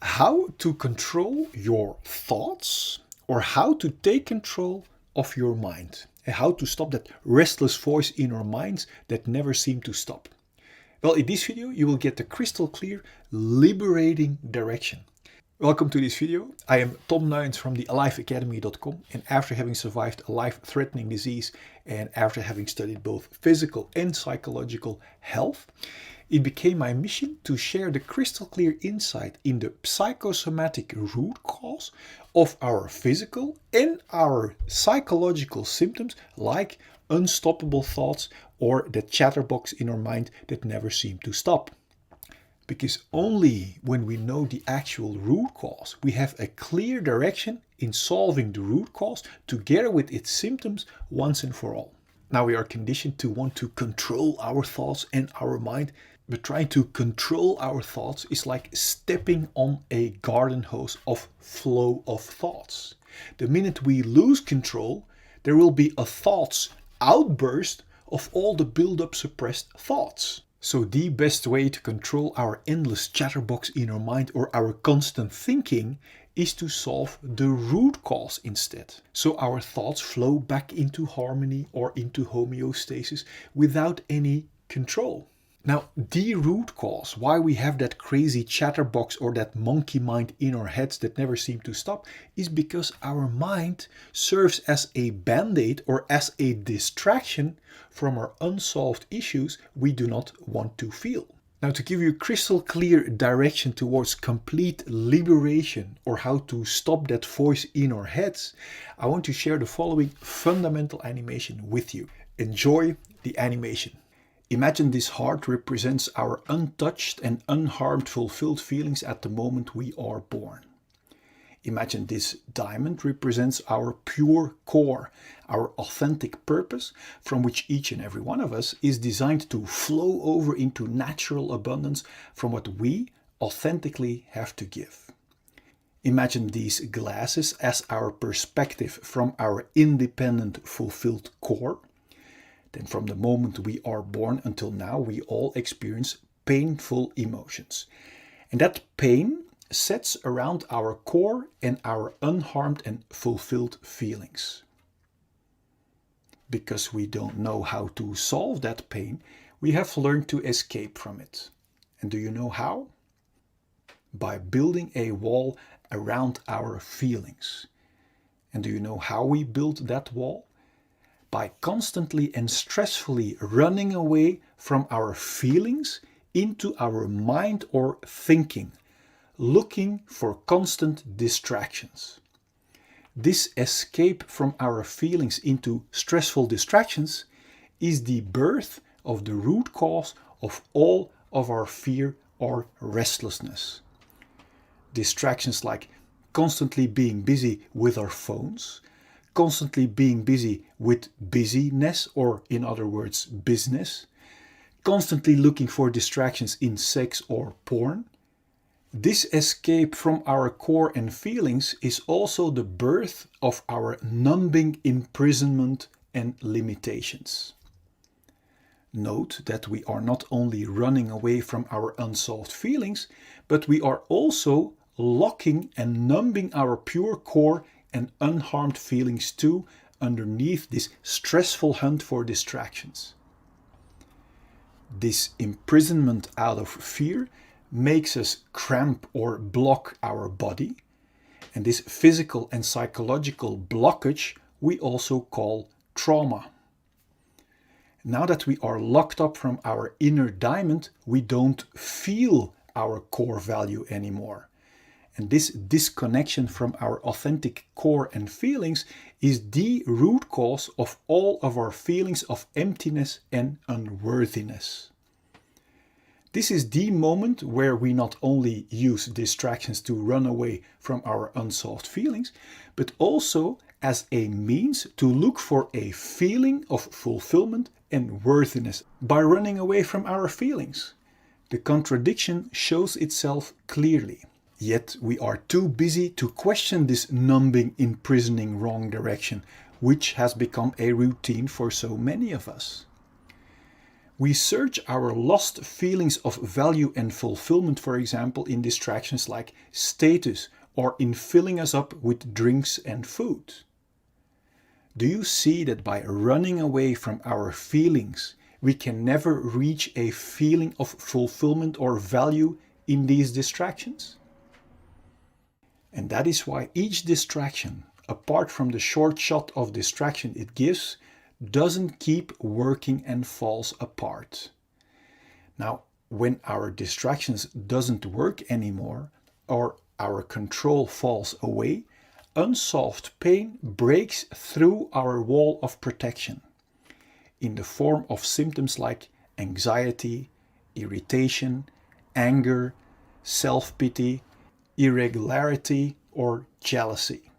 How to control your thoughts, or how to take control of your mind, and how to stop that restless voice in our minds that never seem to stop. Well, in this video you will get the crystal clear, liberating direction. Welcome to this video. I am Tom Nuyens from the aliveacademy.com, and after having survived a life-threatening disease and after having studied both physical and psychological health, it became my mission to share the crystal clear insight in the psychosomatic root cause of our physical and our psychological symptoms, like unstoppable thoughts or the chatterbox in our mind that never seem to stop. Because only when we know the actual root cause, we have a clear direction in solving the root cause together with its symptoms once and for all. Now we are conditioned to want to control our thoughts and our mind, but trying to control our thoughts is like stepping on a garden hose of flow of thoughts. The minute we lose control, there will be a thoughts outburst of all the build-up suppressed thoughts. So the best way to control our endless chatterbox in our mind or our constant thinking is to solve the root cause instead. So our thoughts flow back into harmony or into homeostasis without any control. Now, the root cause, why we have that crazy chatterbox or that monkey mind in our heads that never seem to stop, is because our mind serves as a bandaid or as a distraction from our unsolved issues we do not want to feel. Now, to give you crystal clear direction towards complete liberation, or how to stop that voice in our heads, I want to share the following fundamental animation with you. Enjoy the animation. Imagine this heart represents our untouched and unharmed fulfilled feelings at the moment we are born. Imagine this diamond represents our pure core, our authentic purpose, from which each and every one of us is designed to flow over into natural abundance from what we authentically have to give. Imagine these glasses as our perspective from our independent, fulfilled core. Then from the moment we are born until now, we all experience painful emotions. And that pain sets around our core and our unharmed and fulfilled feelings. Because we don't know how to solve that pain, we have learned to escape from it. And do you know how? By building a wall around our feelings. And do you know how we build that wall? By constantly and stressfully running away from our feelings into our mind or thinking, looking for constant distractions. This escape from our feelings into stressful distractions is the birth of the root cause of all of our fear or restlessness. Distractions like constantly being busy with our phones, constantly being busy with busyness, or in other words, business, constantly looking for distractions in sex or porn. This escape from our core and feelings is also the birth of our numbing imprisonment and limitations. Note that we are not only running away from our unsolved feelings, but we are also locking and numbing our pure core and unharmed feelings too underneath this stressful hunt for distractions. This imprisonment out of fear makes us cramp or block our body, and this physical and psychological blockage we also call trauma. Now that we are locked up from our inner diamond, we don't feel our core value anymore. And this disconnection from our authentic core and feelings is the root cause of all of our feelings of emptiness and unworthiness. This is the moment where we not only use distractions to run away from our unsolved feelings, but also as a means to look for a feeling of fulfillment and worthiness by running away from our feelings. The contradiction shows itself clearly. Yet we are too busy to question this numbing, imprisoning wrong direction, which has become a routine for so many of us. We search our lost feelings of value and fulfillment, for example, in distractions like status or in filling us up with drinks and food. Do you see that by running away from our feelings, we can never reach a feeling of fulfillment or value in these distractions? And that is why each distraction, apart from the short shot of distraction it gives, doesn't keep working and falls apart. Now, when our distractions doesn't work anymore or our control falls away, unsolved pain breaks through our wall of protection in the form of symptoms like anxiety, irritation, anger, self-pity, irregularity, or jealousy.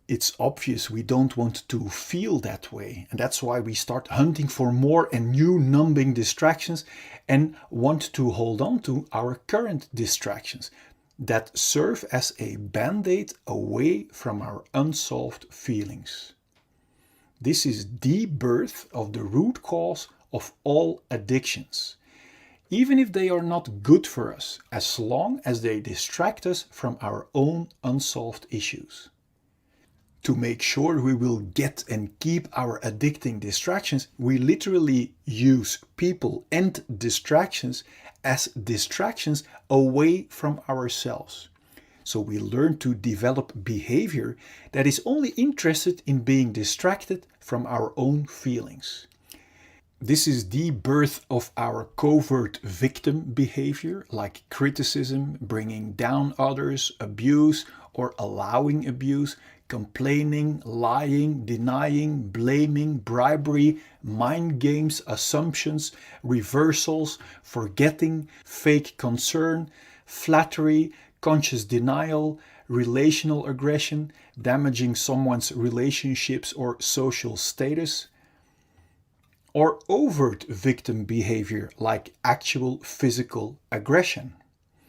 It's obvious we don't want to feel that way, and that's why we start hunting for more and new numbing distractions and want to hold on to our current distractions that serve as a band-aid away from our unsolved feelings. This is the birth of the root cause of all addictions, even if they are not good for us, as long as they distract us from our own unsolved issues. To make sure we will get and keep our addicting distractions, we literally use people and distractions as distractions away from ourselves. So we learn to develop behavior that is only interested in being distracted from our own feelings. This is the birth of our covert victim behavior, like criticism, bringing down others, abuse or allowing abuse, complaining, lying, denying, blaming, bribery, mind games, assumptions, reversals, forgetting, fake concern, flattery, conscious denial, relational aggression, damaging someone's relationships or social status, or overt victim behavior like actual physical aggression.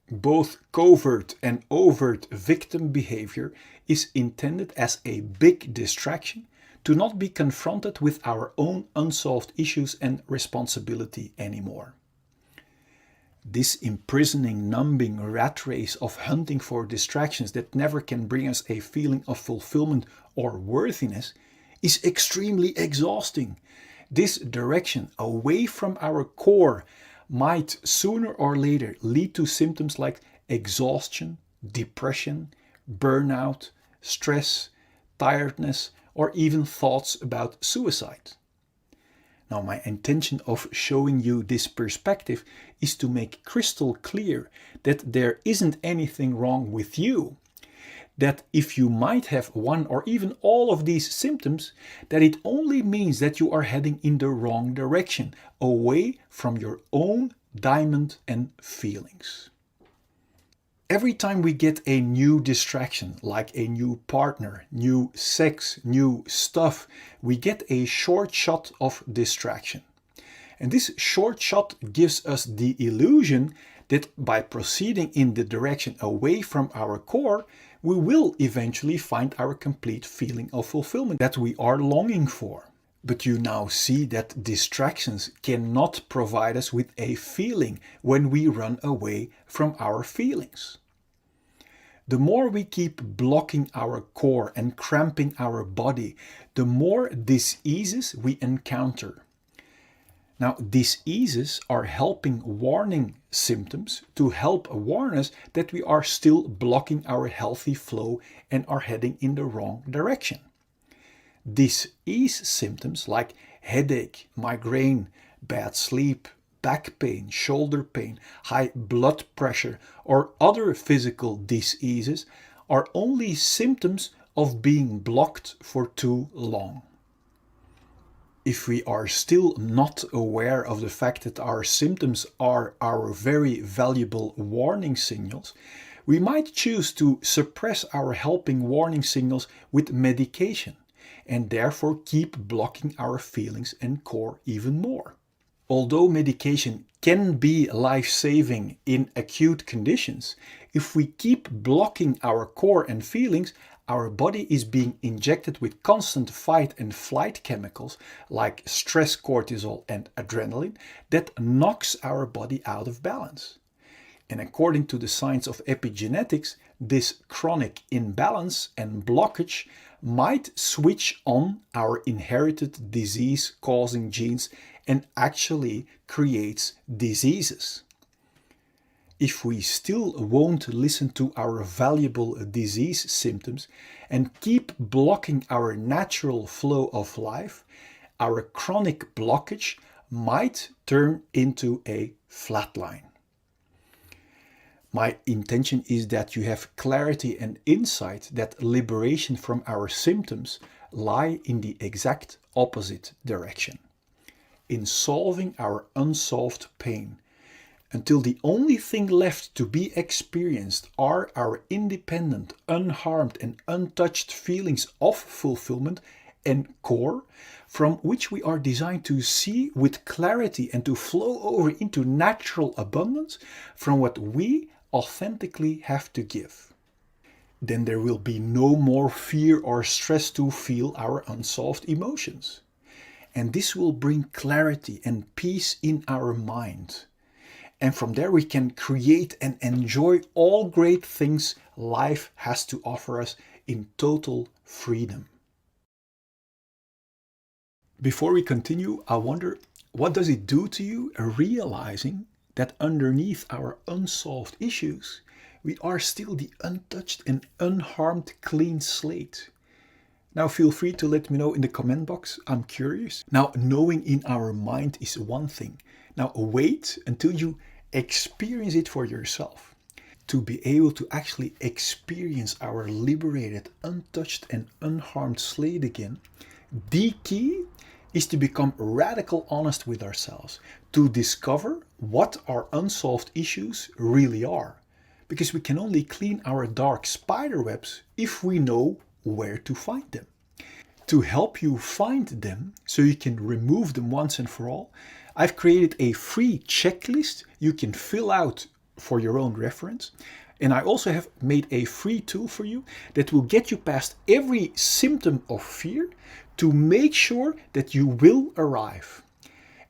Both covert and overt victim behavior is intended as a big distraction to not be confronted with our own unsolved issues and responsibility anymore. This imprisoning, numbing rat race of hunting for distractions that never can bring us a feeling of fulfillment or worthiness is extremely exhausting. This direction away from our core might sooner or later lead to symptoms like exhaustion, depression, burnout, stress, tiredness, or even thoughts about suicide. Now, my intention of showing you this perspective is to make crystal clear that there isn't anything wrong with you. That if you might have one or even all of these symptoms, that it only means that you are heading in the wrong direction, away from your own diamond and feelings. Every time we get a new distraction, like a new partner, new sex, new stuff, we get a short shot of distraction. And this short shot gives us the illusion that by proceeding in the direction away from our core, we will eventually find our complete feeling of fulfillment that we are longing for. But you now see that distractions cannot provide us with a feeling when we run away from our feelings. The more we keep blocking our core and cramping our body, the more diseases we encounter. Now, diseases are helping warning symptoms to help warn us that we are still blocking our healthy flow and are heading in the wrong direction. Disease symptoms like headache, migraine, bad sleep, back pain, shoulder pain, high blood pressure, or other physical diseases are only symptoms of being blocked for too long. If we are still not aware of the fact that our symptoms are our very valuable warning signals, we might choose to suppress our helping warning signals with medication and therefore keep blocking our feelings and core even more. Although medication can be life-saving in acute conditions, if we keep blocking our core and feelings, our body is being injected with constant fight and flight chemicals like stress cortisol and adrenaline that knocks our body out of balance. And according to the science of epigenetics, this chronic imbalance and blockage might switch on our inherited disease-causing genes and actually creates diseases. If we still won't listen to our valuable disease symptoms and keep blocking our natural flow of life, our chronic blockage might turn into a flatline. My intention is that you have clarity and insight that liberation from our symptoms lie in the exact opposite direction, in solving our unsolved pain, until the only thing left to be experienced are our independent, unharmed and untouched feelings of fulfillment and core, from which we are designed to see with clarity and to flow over into natural abundance from what we authentically have to give. Then there will be no more fear or stress to feel our unsolved emotions. And this will bring clarity and peace in our mind. And from there we can create and enjoy all great things life has to offer us in total freedom. Before we continue, I wonder, what does it do to you realizing that underneath our unsolved issues, we are still the untouched and unharmed clean slate? Now feel free to let me know in the comment box. I'm curious. Now, knowing in our mind is one thing. Now wait until you experience it for yourself. To be able to actually experience our liberated, untouched and unharmed slate again, the key is to become radical honest with ourselves, to discover what our unsolved issues really are. Because we can only clean our dark spider webs if we know where to find them. To help you find them, so you can remove them once and for all, I've created a free checklist you can fill out for your own reference. And I also have made a free tool for you that will get you past every symptom of fear to make sure that you will arrive.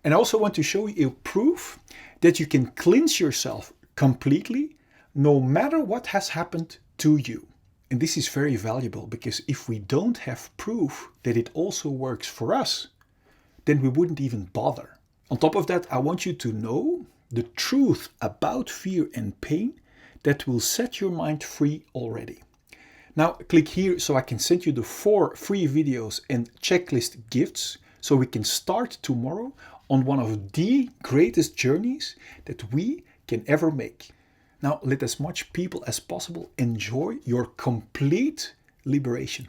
And I also want to show you a proof that you can cleanse yourself completely no matter what has happened to you. And this is very valuable because if we don't have proof that it also works for us, then we wouldn't even bother. On top of that, I want you to know the truth about fear and pain that will set your mind free already. Now click here so I can send you the 4 free videos and checklist gifts so we can start tomorrow on one of the greatest journeys that we can ever make. Now let as much people as possible enjoy your complete liberation.